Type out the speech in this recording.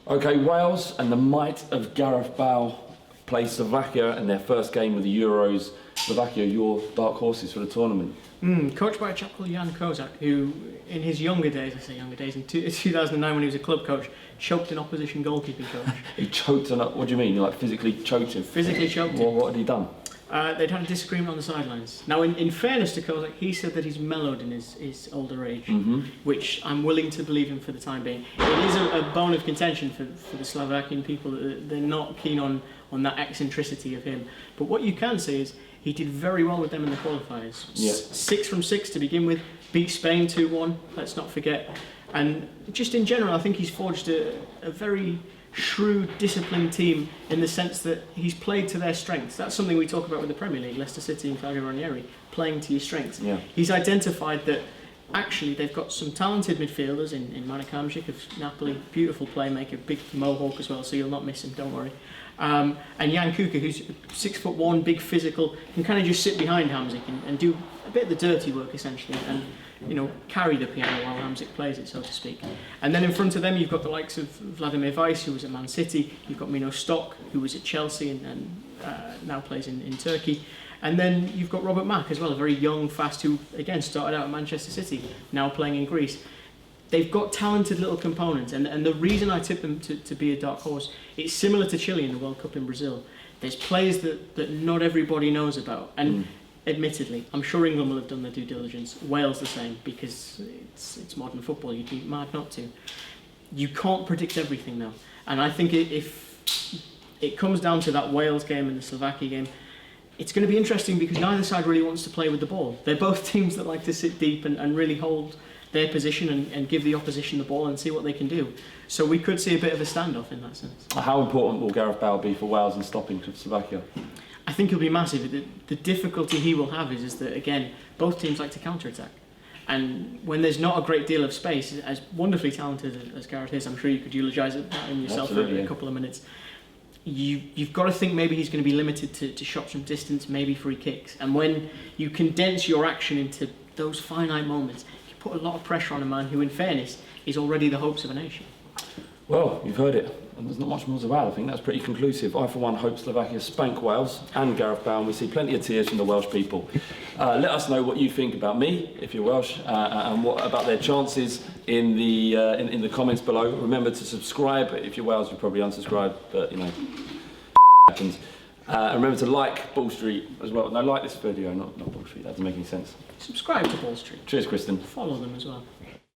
Okay, Wales and the might of Gareth Bale play Slovakia in their first game of the Euros. Slovakia, your dark horses for the tournament. Coached by a chap called Jan Kozak, who in his younger days, in 2009 when he was a club coach, choked an opposition goalkeeping coach. He choked on it, what do you mean? You like physically choked him? Physically choked him. What had he done? They'd had a disagreement on the sidelines. Now, in fairness to Kozak, he said that he's mellowed in his older age, which I'm willing to believe him for the time being. It is a bone of contention for the Slovakian people. They're not keen on that eccentricity of him. But what you can say is he did very well with them in the qualifiers. Yeah. 6 from 6 to begin with, beat Spain 2-1, let's not forget. And just in general, I think he's forged a very shrewd, disciplined team in the sense that he's played to their strengths. That's something we talk about with the Premier League, Leicester City and Claudio Ranieri, playing to your strengths. Yeah. He's identified that actually they've got some talented midfielders in Marek Hamsik of Napoli, beautiful playmaker, big mohawk as well, so you'll not miss him, don't worry. And Jan Kuka, who's 6'1", big physical, can kind of just sit behind Hamsik and do a bit of the dirty work essentially, and carry the piano while Hamsik plays it, so to speak. And then in front of them you've got the likes of Vladimir Weiss, who was at Man City, you've got Mino Stock, who was at Chelsea and now plays in Turkey. And then you've got Robert Mack as well, a very young, fast, who again started out at Manchester City, now playing in Greece. They've got talented little components, and the reason I tip them to be a dark horse, it's similar to Chile in the World Cup in Brazil. There's players that not everybody knows about, and admittedly, I'm sure England will have done their due diligence, Wales the same, because it's modern football, you'd be mad not to. You can't predict everything though, and I think if it comes down to that Wales game and the Slovakia game, it's going to be interesting because neither side really wants to play with the ball. They're both teams that like to sit deep and really hold their position and give the opposition the ball and see what they can do. So we could see a bit of a standoff in that sense. How important will Gareth Bale be for Wales in stopping Slovakia? I think he'll be massive. The difficulty he will have is that, again, both teams like to counter-attack. And when there's not a great deal of space, as wonderfully talented as Gareth is, I'm sure you could eulogise it in yourself for a couple of minutes, you've got to think maybe he's going to be limited to shots from distance, maybe free kicks. And when you condense your action into those finite moments, you put a lot of pressure on a man who, in fairness, is already the hopes of a nation. Well, you've heard it. And there's not much more to add. I think that's pretty conclusive. I, for one, hope Slovakia spank Wales and Gareth Bale, and we see plenty of tears from the Welsh people. Let us know what you think about me, if you're Welsh, and what about their chances in the comments below. Remember to subscribe. If you're Welsh, you'll probably unsubscribe, but happens. And remember to like Ball Street as well. No, like this video, not Ball Street. That doesn't make any sense. Subscribe to Ball Street. Cheers, Kristan. Follow them as well.